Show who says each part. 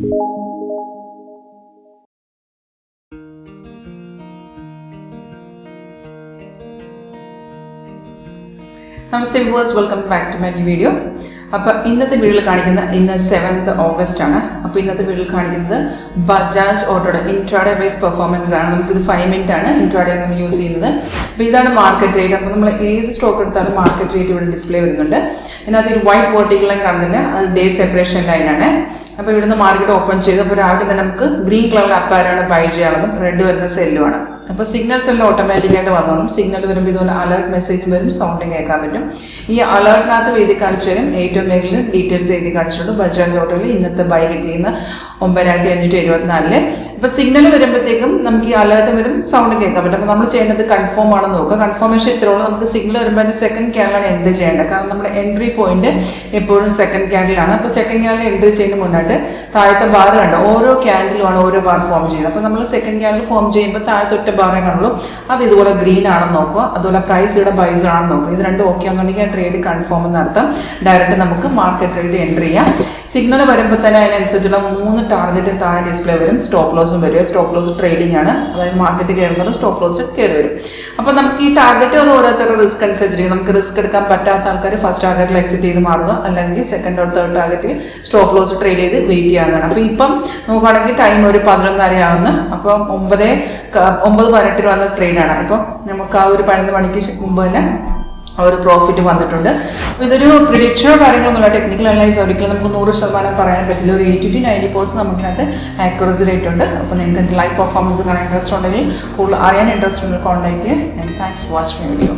Speaker 1: Namaste viewers, welcome back to my new video. അപ്പോൾ ഇന്നത്തെ വീഡിയോയിൽ കാണിക്കുന്ന ഇന്ന് 7th August ആണ്. അപ്പോൾ ഇന്നത്തെ വീഡിയോയിൽ കാണിക്കുന്നത് ബജാജ് ഓട്ടോയുടെ ഇൻട്രാഡേ ബേസ് പെർഫോമൻസ് ആണ്. നമുക്കിത് 5 മിനിറ്റ് ആണ് ഇൻട്രാഡേ നമ്മൾ യൂസ് ചെയ്യുന്നത്. അപ്പോൾ ഇതാണ് മാർക്കറ്റ് റേറ്റ്. അപ്പോൾ നമ്മൾ ഏത് സ്റ്റോക്ക് എടുത്താലും മാർക്കറ്റ് റേറ്റ് ഇവിടെ ഡിസ്പ്ലേ വരുന്നുണ്ട്. ഇതിനകത്ത് ഒരു വൈറ്റ് വെർട്ടിക്കൽ ലൈൻ കാണുന്നില്ല, അത് ഡേ സെപ്പറേഷൻ ലൈനാണ്. അപ്പോൾ ഇവിടുന്ന് മാർക്കറ്റ് ഓപ്പൺ ചെയ്തു. അപ്പോൾ രാവിലെ തന്നെ നമുക്ക് ഗ്രീൻ കളർ അപ്പാരാണ് ബൈ ചെയ്യാനുള്ളതും റെഡ് വരുന്ന സെല്ലുമാണ്. അപ്പോൾ സിഗ്നൽസ് എല്ലാം ഓട്ടോമാറ്റിക്കായിട്ട് വന്നോളും. സിഗ്നൽ വരുമ്പോൾ ഇതുപോലെ അലേർട്ട് മെസ്സേജും വരും, സൗണ്ടും കേൾക്കാൻ പറ്റും. ഈ അലേർട്ടിനകത്ത് എഴുതി കാണിച്ചു തരും ഏറ്റവും മേഖല ഡീറ്റെയിൽസ് എഴുതി കാണിച്ചിട്ടുണ്ട്. ബജാജ് ഓട്ടോയിൽ ഇന്നത്തെ ബൈ കിട്ടിയിരുന്ന 9574. അപ്പോൾ സിഗ്നൽ വരുമ്പോഴത്തേക്കും നമുക്ക് ഈ അലേർട്ട് വരും, സൗണ്ട് കേൾക്കാൻ പറ്റും. അപ്പോൾ നമ്മൾ ചെയ്യേണ്ടത് കൺഫേം ആണെന്ന് നോക്കുക. കൺഫർമേഷൻ ഇത്രയുള്ളൂ. നമുക്ക് സിഗ്നൽ വരുമ്പോൾ അതിൻ്റെ സെക്കൻഡ് ക്യാനിലാണ് എൻട്രി ചെയ്യേണ്ടത്. കാരണം നമ്മുടെ എൻട്രി പോയിന്റ് എപ്പോഴും സെക്കൻഡ് ക്യാനിലാണ്. അപ്പോൾ സെക്കൻഡ് ക്യാനിൽ എൻട്രി ചെയ്യുന്ന മുന്നായിട്ട് താഴത്തെ ബാർ കണ്ടോ, ഓരോ ക്യാൻഡിലുമാണ് ഓരോ ബാർ ഫോം ചെയ്യുന്നത്. അപ്പോൾ നമ്മൾ സെക്കൻഡ് ക്യാനിൽ ഫോം ചെയ്യുമ്പോൾ താഴത്തെ ഒറ്റ ബാറേ കാണുള്ളൂ. അത് ഇതുപോലെ ഗ്രീൻ ആണെന്ന് നോക്കുക. അതുപോലെ പ്രൈസ് ഇവിടെ ബൈസ് ആണെന്ന് നോക്കുക. ഇത് രണ്ടും ഓക്കെ ആണെന്നുണ്ടെങ്കിൽ ആ ട്രേഡ് കൺഫേം എന്നർത്ഥം. ഡയറക്റ്റ് നമുക്ക് മാർക്കറ്റ് റേറ്റ് എൻട്രി ചെയ്യാം. സിഗ്നൽ വരുമ്പോൾ തന്നെ അതിനനുസരിച്ചുള്ള 3 ടാർഗറ്റ് താഴെ ഡിസ്പ്ലേ വരും. സ്റ്റോപ്പ് ലോസും വരും. സ്റ്റോപ്പ് ലോസ് ട്രേഡിംഗ് ആണ്, അതായത് മാർക്കറ്റ് കയറുന്നത് സ്റ്റോപ്പ് ലോസ് കയറി വരും. അപ്പോൾ നമുക്ക് ഈ ടാർഗറ്റ് അത് ഓരോരുത്തരുടെ റിസ്ക് അനുസരിച്ചിരിക്കും. നമുക്ക് റിസ്ക് എടുക്കാൻ പറ്റാത്ത ആൾക്കാർ ഫസ്റ്റ് ടാർഗറ്റിൽ എക്സിറ്റ് ചെയ്ത് മാറുക, അല്ലെങ്കിൽ സെക്കൻഡ് ഓർ തേർഡ് ടാർഗറ്റിൽ സ്റ്റോപ്പ് ലോസ് ട്രേഡ് ചെയ്ത് വെയിറ്റ് ചെയ്യാവുന്നതാണ്. അപ്പോൾ ഇപ്പം നോക്കുകയാണെങ്കിൽ ടൈം ഒരു 11:30 ആവുന്നു. അപ്പോൾ 9:18 വന്ന ട്രേഡാണ്. ഇപ്പോൾ നമുക്ക് ആ ഒരു 11 മണിക്ക് മുമ്പ് തന്നെ ഒരു പ്രോഫിറ്റ് വന്നിട്ടുണ്ട്. അപ്പോൾ ഇതൊരു പ്രിഡിക്ഷനോ കാര്യങ്ങളൊന്നുമില്ല, ടെക്നിക്കൽ അനലൈസ് ഒരിക്കലും നമുക്ക് 100% പറയാൻ പറ്റില്ല. ഒരു 80-90% നമുക്കതിനകത്ത് ആക്യുറസി റേറ്റ് ഉണ്ട്. അപ്പോൾ നിങ്ങൾക്ക് ലൈവ് പെർഫോമൻസ് കാണാൻ ഇൻട്രസ്റ്റ് ഉണ്ടെങ്കിൽ, കൂടുതൽ അറിയാൻ ഇൻട്രസ്റ്റ് ഉണ്ടെങ്കിൽ കോൺടാക്ട് ചെയ്യാം. Thanks for watching my video.